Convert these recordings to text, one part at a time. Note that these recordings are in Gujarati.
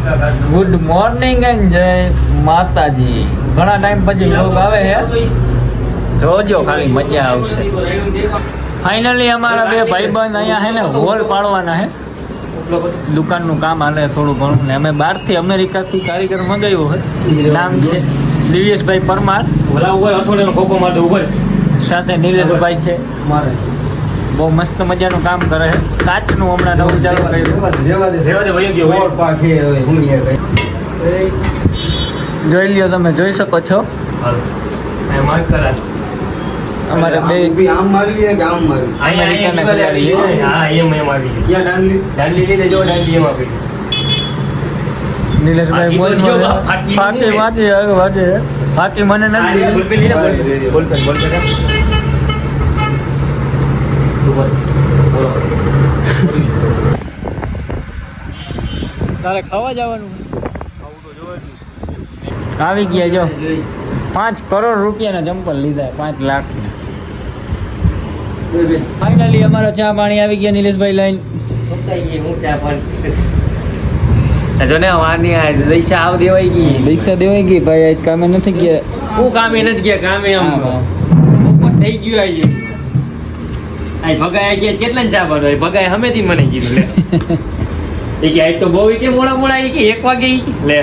ગુડ મોર્નિંગ એન્ડ જય માતાજી. ઘણા ટાઈમ પછી લોગ આવે છે, જોજો ખાલી મજા આવશે. ફાઇનલી અમારા બે ભાઈબંધ અહીંયા છે ને હોલ પાડવાના છે. દુકાનનું કામ હાલે થોડું ઘણું ને અમે બહારથી અમેરિકાથી કારીગર મંગાવ્યો છે. નામ છે દિવ્યેશભાઈ પરમાર, સાથે નિલેશભાઈ છે મારે. બહુ મસ્ત મજાનું કામ કરે છે. કાચનું હમણાં નવું ચાલુ કર્યું. જોઈ લ્યો, તમે જોઈ શકો છો. અમારે બે અમેરિકાના ખેલાડી નિલેશભાઈ ફાકી વાગે ફાકી મને નથી. તારે ખાવા જવાનું આવી ગયા. જો 5 કરોડ રૂપિયાના ચંપલ લીધા, 5 લાખ. ફાઇનલી અમારો ચા પાણી આવી ગયા. નિલેશભાઈ લઈને જો ને વાની દૈસા આવ દેવાઈ ગઈ, દૈસા દેવાઈ ગઈ ભાઈ. આજ કામે નથી ગયા. હું કામે નથી ગયા, કામે આમ થઈ ગયું. આજ ભગાય કે કેટલા ચા પાડો ભગાય હમેથી મને કીધું લે એ કે આજ તો બહુ કે મોડા મોડા એ કે 1 વાગે લે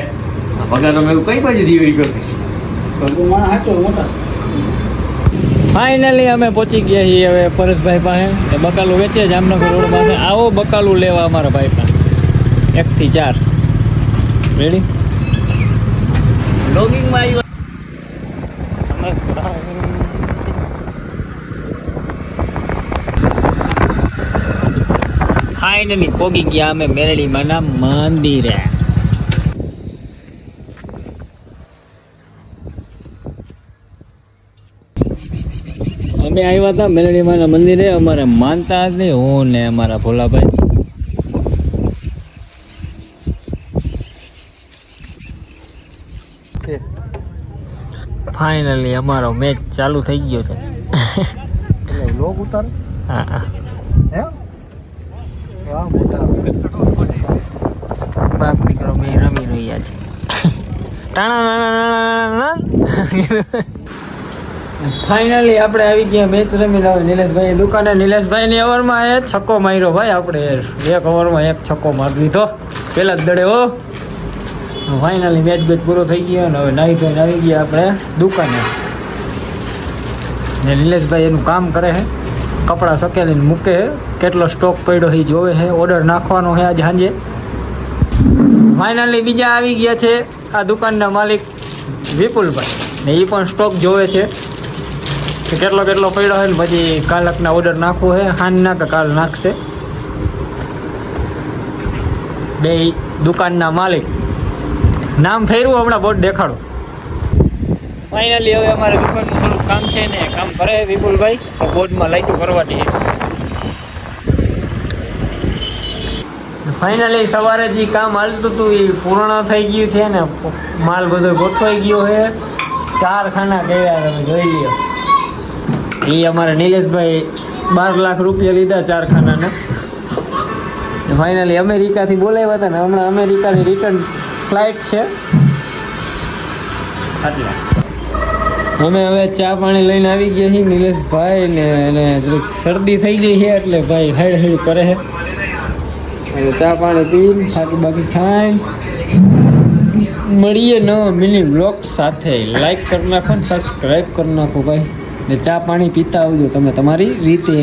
ભગાનો મેં કઈ બાજુ દીવી ગયો. ફાઇનલી અમે પહોંચી ગયા છીએ હવે પરેશભાઈ પાસે. બકાલું વેચે જામનગર રોડ પાસે. આવો બકાલું લેવા અમારા ભાઈ પાસે 1 થી 4. રેડી લોગિંગમાં આવ્યો. ફાઇનલી પોગી ગયા અમે મેરડીમાંના મંદિરે. અમે આવ્યા હતા મેરડીમાંના મંદિરે. અમારે માનતા હતી હું ને અમારા ભોલાભાઈ. ફાઇનલી અમારો મેચ ચાલુ થઈ ગયો છે. હા હા બાપ દીકરો બે રમી રહ્યા છે. ફાઇનલી આપણે આવી ગયા મેચ રમી લાવે નિલેશભાઈ દુકાને. નિલેશભાઈની ઓવરમાં એ છક્કો માર્યો ભાઈ. આપણે 1 ઓવરમાં 1 છક્કો મારી લીધો પેલા જ દડે. હો ફાઇનલી મેચ પૂરો થઈ ગયો ને હવે નાહી ધોઈને આવી ગયા આપણે દુકાને. ને નિલેશભાઈ એનું કામ કરે છે, કપડાં સકેલીને મૂકે છે. કેટલો સ્ટોક પડ્યો એ જોવે છે. ઓર્ડર નાખવાનો છે આજ સાંજે. ફાઇનલી બીજા આવી ગયા છે આ દુકાનના માલિક વિપુલભાઈ, ને એ પણ સ્ટોક જોવે છે કે કેટલો પડ્યો હોય ને પછી કાલકના ઓર્ડર નાખવો છે. સાંજના કે કાલ નાખશે. બે દુકાનના માલિક. નામ ફેરવું હમણાં બોર્ડ દેખાડો. ફાઇનલી હવે અમારે દુકાનનું થોડું કામ છે ને કામ કરે વિપુલભાઈ. તો બોર્ડમાં લાઈટું કરવાની. ફાઇનલી સવારે જે કામ હાલતું હતું એ પૂર્ણ થઈ ગયું છે ને માલ બધો ગોઠવાઈ ગયો છે. 4 ખાના કર્યા તમે જોઈ લ્યો. એ અમારા નિલેશભાઈ 12 લાખ રૂપિયા લીધા 4 ખાનાના. ફાઇનલી અમેરિકાથી બોલાવ્યા હતા ને હમણાં અમેરિકાની રિટર્ન ફ્લાઇટ છે. અમે હવે ચા પાણી લઈને આવી ગયા છીએ. નિલેશભાઈ ને એને શરદી થઈ ગઈ છે એટલે ભાઈ હેડ કરે છે. ચા પાણી પીને થાકી બાકી ખાઈને મળીએ નવા મિની બ્લોગ સાથે. લાઈક કરી નાખો ને સબસ્ક્રાઈબ કરી નાખો ભાઈ. ને ચા પાણી પીતા આવજો તમે તમારી રીતે.